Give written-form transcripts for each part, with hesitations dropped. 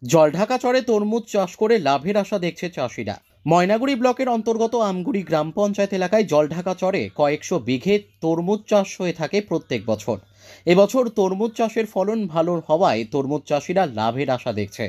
জলঢাকা চরে তরমুজ চাষ করে লাভের আশা দেখছে চাষিরা। ময়নাগুড়ি ব্লকের অন্তর্গত আমগুড়ি গ্রাম পঞ্চায়েত এলাকায় জলঢাকা চরে কয়েকশো বিঘে তরমুজ চাষ হয়ে থাকে প্রত্যেক বছর। এবছর তরমুজ চাষের ফলন ভালো হওয়ায় তরমুজ চাষিরা লাভের আশা দেখছে।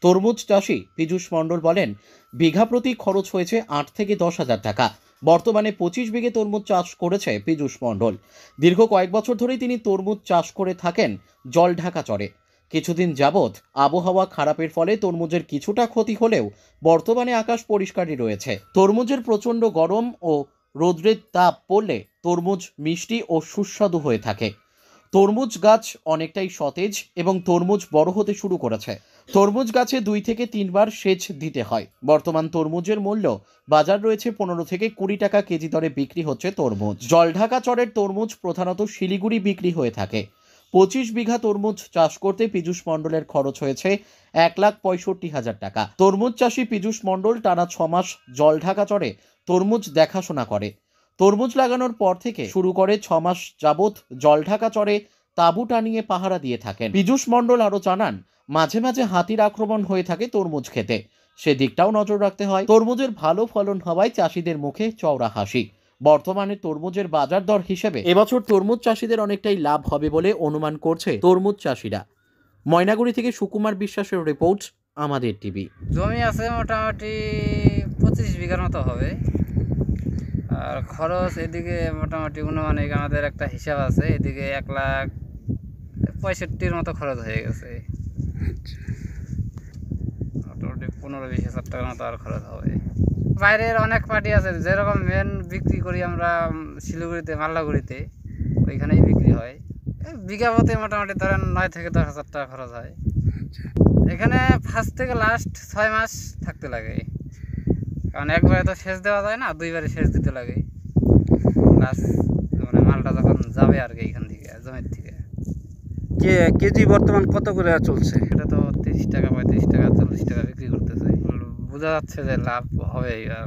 তরমুজ চাষি পীযূষ মণ্ডল বলেন, বিঘা প্রতি খরচ হয়েছে 8 থেকে 10,000 টাকা। বর্তমানে 25 বিঘে তরমুজ চাষ করেছে পীযূষ মণ্ডল। দীর্ঘ কয়েক বছর ধরেই তিনি তরমুজ চাষ করে থাকেন জলঢাকা চরে। কিছুদিন যাবৎ আবহাওয়া খারাপের ফলে তরমুজের কিছুটা ক্ষতি হলেও বর্তমানে আকাশ পরিষ্কারই রয়েছে। তরমুজের প্রচণ্ড গরম ও রৌদ্রের তাপ পড়লে তরমুজ মিষ্টি ও সুস্বাদু হয়ে থাকে। তরমুজ গাছ অনেকটাই সতেজ এবং তরমুজ বড় হতে শুরু করেছে। তরমুজ গাছে 2 থেকে 3 বার সেচ দিতে হয়। বর্তমান তরমুজের মূল্য বাজার রয়েছে 15 থেকে 20 টাকা কেজি দরে বিক্রি হচ্ছে তরমুজ। জলঢাকা চরের তরমুজ প্রধানত শিলিগুড়ি বিক্রি হয়ে থাকে। 25 বিঘা তরমুজ চাষ করতে পীযূষ মণ্ডলের খরচ হয়েছে 1,65,000 টাকা। তরমুজ চাষি পীযূষ মণ্ডল টানা 6 মাস জলঢাকা চরে তরমুজ দেখাশোনা করে। তরমুজ লাগানোর পর থেকে শুরু করে 6 মাস যাবৎ জলঢাকা চরে তাঁবু টানিয়ে পাহারা দিয়ে থাকেন। পীযূষ মণ্ডল আরও জানান, মাঝে মাঝে হাতির আক্রমণ হয়ে থাকে তরমুজ খেতে, সেদিকটাও নজর রাখতে হয়। তরমুজের ভালো ফলন হওয়ায় চাষিদের মুখে চওড়া হাসি। বর্তমানে তরমুজের বাজার দর হিসেবে এবছর তরমুজ চাষিদের অনেকটাই লাভ হবে বলে অনুমান করছে তরমুজ চাষিরা। ময়নাগুড়ি থেকে সুকুমার বিশ্বাসের রিপোর্ট, আমাদের টিভি। জমি আছে মোটামুটি 25 বিঘার মতো হবে। আর খরচ এদিকে মোটামুটি অনুমানিক আমাদের একটা হিসাব আছে, এদিকে 1,65,000 মতো খরচ হয়ে গেছে। মোটামুটি 15-20 হাজার টাকার মতো আর খরচ হবে। বাইরের অনেক পার্টি আছে, যেরকম মেন বিক্রি করি আমরা শিলিগুড়িতে, মাল্লাগুড়িতে, ওইখানেই বিক্রি হয়। বিঘা প্রতি মোটামুটি ধরেন 9 থেকে 10,000 টাকা খরচ হয়। এখানে ফার্স্ট থেকে লাস্ট 6 মাস থাকতে লাগে, কারণ একবারে তো সেচ দেওয়া যায় না, 2 বারে সেচ দিতে লাগে। লাস্ট মানে মালটা যখন যাবে আর কি এখান থেকে জমির থেকে। কেজি বর্তমান কত করে চলছে? এটা তো 30 টাকা, 35 টাকা, 40 টাকা বিক্রি করতেছে। বোঝা যাচ্ছে যে লাভ হবে। আর